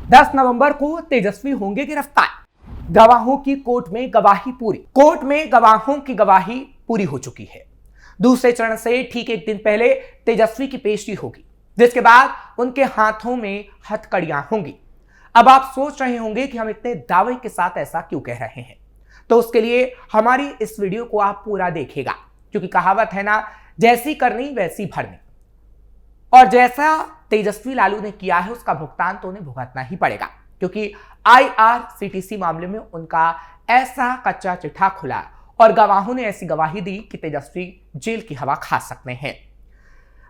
10 नवंबर को तेजस्वी होंगे गिरफ्तार। गवाहों की कोर्ट में गवाही पूरी। कोर्ट में गवाहों की गवाही पूरी हो चुकी है। दूसरे चरण से ठीक एक दिन पहले तेजस्वी की पेशी होगी, जिसके बाद उनके हाथों में हथकड़ियां होंगी। अब आप सोच रहे होंगे कि हम इतने दावे के साथ ऐसा क्यों कह रहे हैं, तो उसके लिए हमारी इस वीडियो को आप पूरा देखिएगा, क्योंकि कहावत है ना, जैसी करनी वैसी भरनी। और जैसा तेजस्वी लालू ने किया है उसका भुगतान तो उन्हें भुगतना ही पड़ेगा, क्योंकि IRCTC मामले में उनका ऐसा कच्चा चिट्ठा खुला और गवाहों ने ऐसी गवाही दी कि तेजस्वी जेल की हवा खा सकते हैं।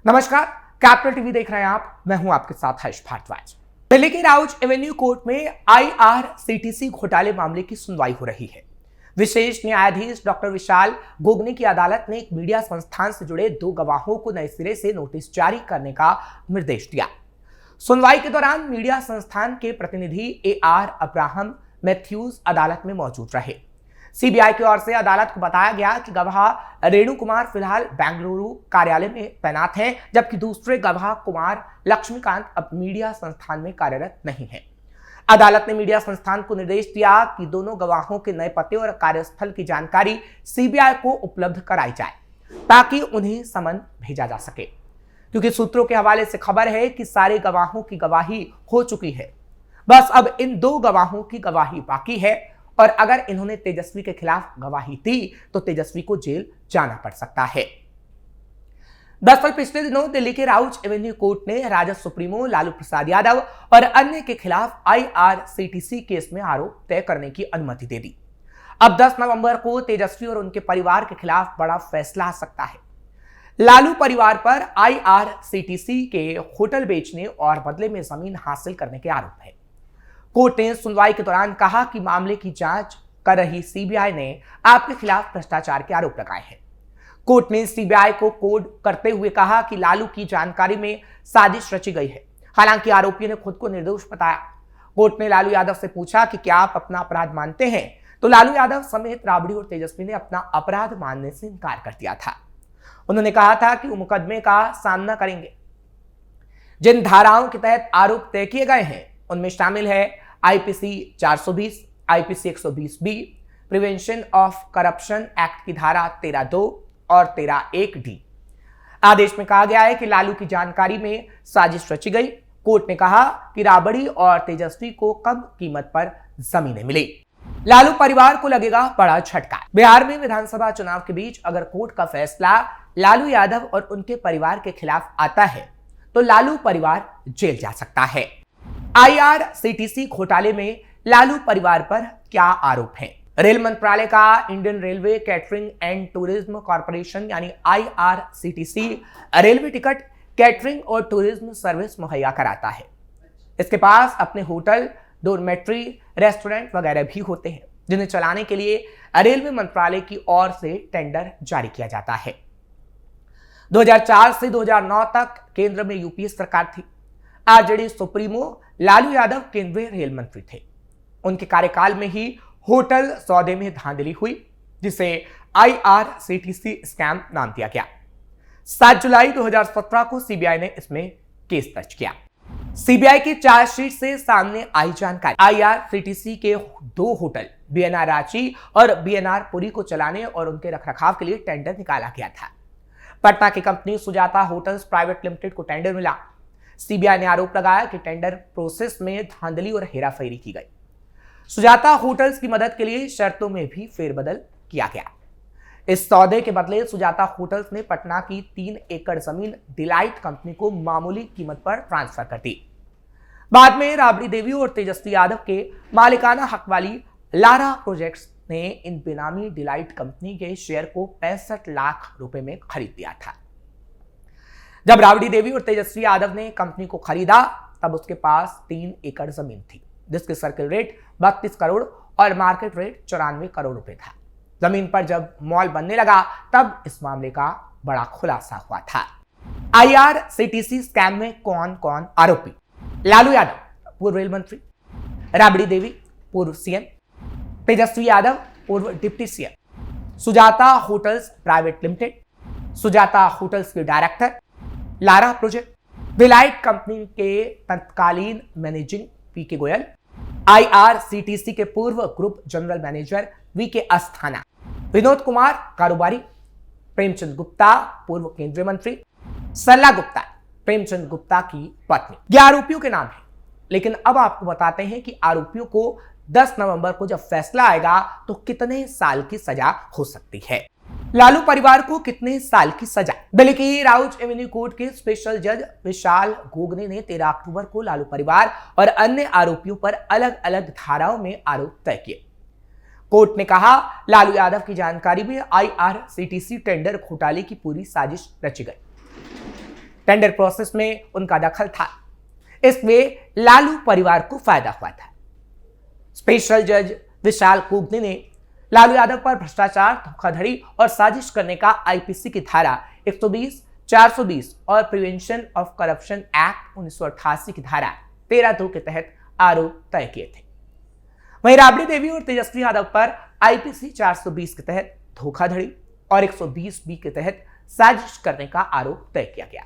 नमस्कार, कैपिटल टीवी देख रहे हैं आप, मैं हूं आपके साथ हर्ष भारद्वाज। दिल्ली के राउज एवेन्यू कोर्ट में IRCTC घोटाले मामले की सुनवाई हो रही है। विशेष न्यायाधीश डॉक्टर विशाल गोगने की अदालत ने एक मीडिया संस्थान से जुड़े 2 गवाहों को नए सिरे से नोटिस जारी करने का निर्देश दिया। सुनवाई के दौरान मीडिया संस्थान के प्रतिनिधि AR अब्राहम मैथ्यूज अदालत में मौजूद रहे। CBI की ओर से अदालत को बताया गया कि गवाह रेणु कुमार फिलहाल बेंगलुरु कार्यालय में तैनात हैं, जबकि दूसरे गवाह कुमार लक्ष्मीकांत अब मीडिया संस्थान में कार्यरत नहीं है। अदालत ने मीडिया संस्थान को निर्देश दिया कि दोनों गवाहों के नए पते और कार्यस्थल की जानकारी CBI को उपलब्ध कराई जाए, ताकि उन्हें समन भेजा जा सके, क्योंकि सूत्रों के हवाले से खबर है कि सारे गवाहों की गवाही हो चुकी है। बस अब इन 2 गवाहों की गवाही बाकी है, और अगर इन्होंने तेजस्वी के खिलाफ गवाही दी तो तेजस्वी को जेल जाना पड़ सकता है। दरअसल पिछले दिनों दिल्ली के राउज एवेन्यू कोर्ट ने राजद सुप्रीमो लालू प्रसाद यादव और अन्य के खिलाफ IRCTC केस में आरोप तय करने की अनुमति दे दी। अब 10 नवंबर को तेजस्वी और उनके परिवार के खिलाफ बड़ा फैसला आ सकता है। लालू परिवार पर IRCTC के होटल बेचने और बदले में जमीन हासिल करने के आरोप है। कोर्ट ने सुनवाई के दौरान कहा कि मामले की जांच कर रही CBI ने आपके खिलाफ भ्रष्टाचार के आरोप लगाए हैं। कोर्ट ने CBI को कोड करते हुए कहा कि लालू की जानकारी में साजिश रची गई है। हालांकि आरोपी ने खुद को निर्दोष बताया। कोर्ट ने लालू यादव से पूछा कि क्या आप अपना अपराध मानते हैं, तो लालू यादव समेत राबड़ी और तेजस्वी ने अपना अपराध मानने से इनकार कर दिया था। उन्होंने कहा था कि वो मुकदमे का सामना करेंगे। जिन धाराओं के तहत आरोप तय किए गए हैं उनमें शामिल है IPC 420, IPC 120B, prevention of corruption act की धारा 13(2) और 13(1)D। आदेश में कहा गया है कि लालू की जानकारी में साजिश रची गई। कोर्ट ने कहा कि राबड़ी और तेजस्वी को कम कीमत पर जमीनें मिली। लालू परिवार को लगेगा बड़ा झटका। बिहार में विधानसभा चुनाव के बीच अगर कोर्ट का फैसला लालू यादव और उनके परिवार के खिलाफ आता है तो लालू परिवार जेल जा सकता है। IRCTC घोटाले में लालू परिवार पर क्या आरोप हैं? रेल मंत्रालय का Indian railway catering and tourism corporation यानी IRCTC रेलवे टिकट, कैटरिंग और टूरिज्म सर्विस मुहैया कराता है। इसके पास अपने होटल, डोरमेट्री, रेस्टोरेंट वगैरह भी होते हैं, जिन्हें चलाने के लिए रेलवे मंत्रालय की ओर से टेंडर जारी किया जाता है। 2004 से 2009 तक केंद्र में UPA सरकार थी। RJD सुप्रीमो लालू यादव केंद्रीय रेल मंत्री थे। उनके कार्यकाल में ही होटल सौदे में धांधली हुई, जिसे IRCTC स्कैम नाम दिया गया। 7 जुलाई 2017 को CBI ने इसमें केस दर्ज किया। CBI की चार्जशीट से सामने आई जानकारी, IRCTC के 2 होटल BNR रांची और BNR पुरी को चलाने और उनके रखरखाव के लिए टेंडर निकाला गया था। पटना की company Sujata hotels private limited को टेंडर मिला। CBI ने आरोप लगाया कि टेंडर प्रोसेस में धांधली और हेराफेरी की गई। सुजाता होटल्स की मदद के लिए शर्तों में भी फेरबदल किया गया। इस सौदे के बदले सुजाता होटल्स ने पटना की 3 एकड़ जमीन डिलाइट कंपनी को मामूली कीमत पर ट्रांसफर कर दी। बाद में राबड़ी देवी और तेजस्वी यादव के मालिकाना हक वाली लारा प्रोजेक्ट्स ने इन बेनामी डिलाइट कंपनी के शेयर को 65 लाख रुपए में खरीद लिया था। जब राबड़ी देवी और तेजस्वी यादव ने कंपनी को खरीदा तब उसके पास 3 एकड़ जमीन थी, जिसके सर्किल रेट 32 करोड़ और मार्केट रेट 94 करोड़ रुपए था। जमीन पर जब मॉल बनने लगा तब इस मामले का बड़ा खुलासा हुआ था। IRCTC स्कैम में कौन कौन आरोपी? लालू यादव पूर्व रेल मंत्री, राबड़ी देवी पूर्व CM, तेजस्वी यादव पूर्व deputy CM, Sujata hotels private limited, Sujata hotels के director, Lara project, delight company के तत्कालीन मैनेजिंग पीके गोयल, आईआरसीटीसी के पूर्व group general manager VK Asthana, Vinod Kumar कारोबारी, प्रेमचंद गुप्ता पूर्व केंद्रीय मंत्री, सरला गुप्ता प्रेमचंद गुप्ता की पत्नी। ये आरोपियों के नाम है, लेकिन अब आपको बताते हैं कि आरोपियों को 10 नवंबर को जब फैसला आएगा तो कितने साल की सजा हो सकती है। लालू परिवार को कितने साल की सजा? दिल्ली की राउज एवेन्यू कोर्ट के स्पेशल जज विशाल गोगने ने 13 अक्टूबर को लालू परिवार और अन्य आरोपियों पर अलग अलग धाराओं में आरोप तय किए। कोर्ट ने कहा, लालू यादव की जानकारी में आईआरसीटीसी टेंडर घोटाले की पूरी साजिश रची गई। टेंडर प्रोसेस में उनका दखल था, इसमें लालू परिवार को फायदा हुआ था। स्पेशल जज विशाल गोगने ने लालू यादव पर भ्रष्टाचार, धोखाधड़ी और साजिश करने का आईपीसी की धारा 120, 420 और प्रिवेंशन ऑफ करप्शन एक्ट 1988 की धारा 13(2) के तहत आरोप तय किए थे। वहीं राबड़ी देवी और तेजस्वी यादव पर आईपीसी 420 के तहत धोखाधड़ी और 120(b) के तहत साजिश करने का आरोप तय किया गया।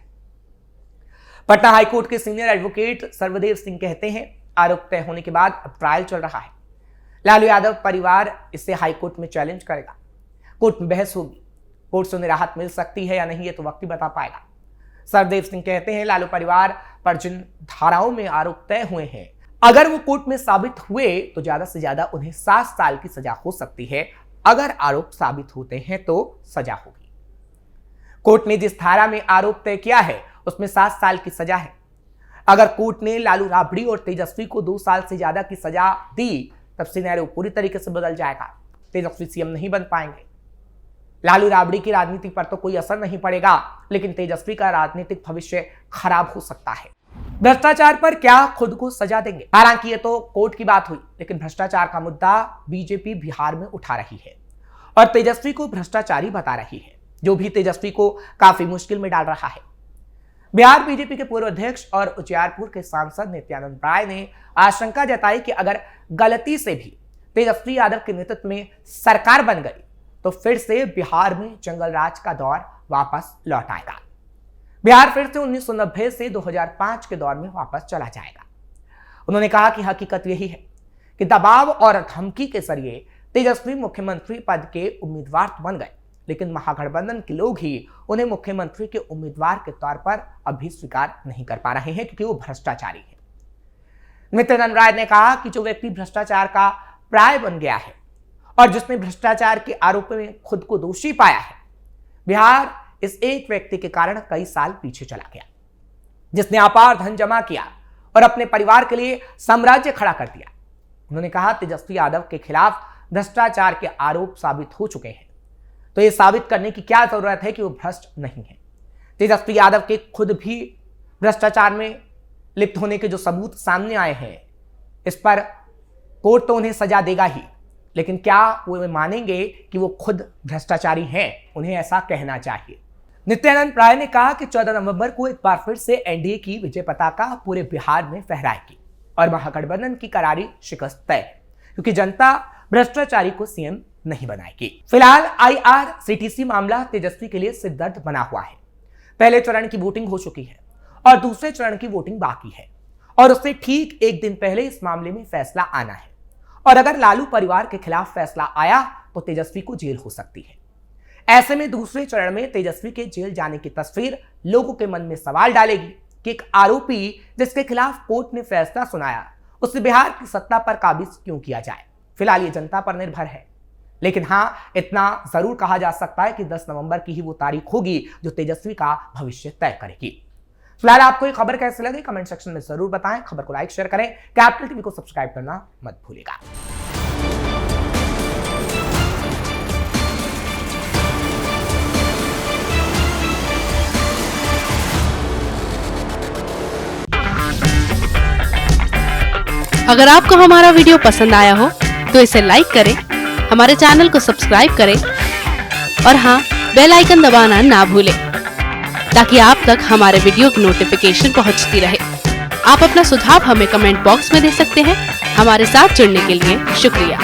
पटना हाईकोर्ट के सीनियर एडवोकेट सर्वदेव सिंह कहते हैं, आरोप तय होने के बाद अब ट्रायल चल रहा है। लालू यादव परिवार इसे हाईकोर्ट में चैलेंज करेगा। कोर्ट में बहस होगी। कोर्ट से उन्हें राहत मिल सकती है या नहीं, ये तो वक्त ही बता पाएगा। सरदेव सिंह कहते हैं, लालू परिवार पर जिन धाराओं में आरोप तय हुए हैं, अगर वो कोर्ट में साबित हुए तो ज्यादा से ज्यादा उन्हें 7 साल की सजा हो सकती है। अगर आरोप साबित होते हैं तो सजा होगी। कोर्ट ने जिस धारा में आरोप तय किया है उसमें 7 साल की सजा है। अगर कोर्ट ने लालू राबड़ी और तेजस्वी को 2 साल से ज्यादा की सजा दी, तब सिनेरियो पूरी तरीके से बदल जाएगा। तेजस्वी सीएम नहीं बन पाएंगे। लालू राबड़ी की राजनीति पर तो कोई असर नहीं पड़ेगा, लेकिन तेजस्वी का राजनीतिक भविष्य खराब हो सकता है। भ्रष्टाचार पर क्या खुद को सजा देंगे? हालांकि ये तो कोर्ट की बात हुई, लेकिन भ्रष्टाचार का मुद्दा बीजेपी बिहार में उठा रही है और तेजस्वी को भ्रष्टाचारी बता रही है, जो भी तेजस्वी को काफी मुश्किल में डाल रहा है। बिहार बीजेपी के पूर्व अध्यक्ष और उजियारपुर के सांसद नित्यानंद राय ने आशंका जताई कि अगर गलती से भी तेजस्वी यादव के नेतृत्व में सरकार बन गई तो फिर से बिहार में जंगल राज का दौर वापस लौट आएगा। बिहार फिर से 1990 से 2005 के दौर में वापस चला जाएगा। उन्होंने कहा कि हकीकत यही है कि दबाव और धमकी के जरिए तेजस्वी मुख्यमंत्री पद के उम्मीदवार तो बन गए, लेकिन महागठबंधन के लोग ही उन्हें मुख्यमंत्री के उम्मीदवार के तौर पर अभी स्वीकार नहीं कर पा रहे हैं, क्योंकि वो भ्रष्टाचारी है। नित्यानंद राय ने कहा कि जो व्यक्ति भ्रष्टाचार का प्राय बन गया है और जिसने भ्रष्टाचार के आरोप में खुद को दोषी पाया है, बिहार इस एक व्यक्ति के कारण कई साल पीछे चला गया, जिसने अपार धन जमा किया और अपने परिवार के लिए साम्राज्य खड़ा कर दिया। उन्होंने कहा, तेजस्वी यादव के खिलाफ भ्रष्टाचार के आरोप साबित हो चुके हैं, तो यह साबित करने की क्या जरूरत है कि वो भ्रष्ट नहीं है। तेजस्वी यादव के खुद भी भ्रष्टाचार में लिप्त होने के जो सबूत सामने आए हैं, इस पर कोर्ट तो उन्हें सजा देगा ही, लेकिन क्या वो मानेंगे कि वो खुद भ्रष्टाचारी हैं? उन्हें ऐसा कहना चाहिए। नित्यानंद राय ने कहा कि 14 नवंबर को एक बार फिर से एनडीए की विजय पताका पूरे बिहार में फहराएगी और महागठबंधन की करारी शिकस्त तय है, क्योंकि जनता भ्रष्टाचारी को सीएम नहीं बनाएगी। फिलहाल आईआरसीटीसी मामला तेजस्वी के लिए सिरदर्द बना हुआ है। पहले चरण की वोटिंग हो चुकी है और दूसरे चरण की वोटिंग बाकी है और उससे ठीक एक दिन पहले इस मामले में फैसला आना है। और अगर लालू परिवार के खिलाफ फैसला आया तो तेजस्वी को जेल हो सकती है। ऐसे में दूसरे चरण में तेजस्वी के जेल जाने की तस्वीर लोगों के मन में सवाल डालेगी कि एक आरोपी जिसके खिलाफ कोर्ट ने फैसला सुनाया, उसे बिहार की सत्ता पर काबिज क्यों किया जाए। फिलहाल ये जनता पर निर्भर है, लेकिन हाँ, इतना जरूर कहा जा सकता है कि 10 नवंबर की ही वो तारीख होगी जो तेजस्वी का भविष्य तय करेगी। फिलहाल आपको ये खबर कैसी लगी कमेंट सेक्शन में जरूर बताएं। खबर को लाइक शेयर करें, कैपिटल टीवी को सब्सक्राइब करना मत भूलिएगा। अगर आपको हमारा वीडियो पसंद आया हो तो इसे लाइक करें, हमारे चैनल को सब्सक्राइब करें और हाँ, बेल आइकन दबाना ना भूलें ताकि आप तक हमारे वीडियो की नोटिफिकेशन पहुंचती रहे। आप अपना सुझाव हमें कमेंट बॉक्स में दे सकते हैं। हमारे साथ जुड़ने के लिए शुक्रिया।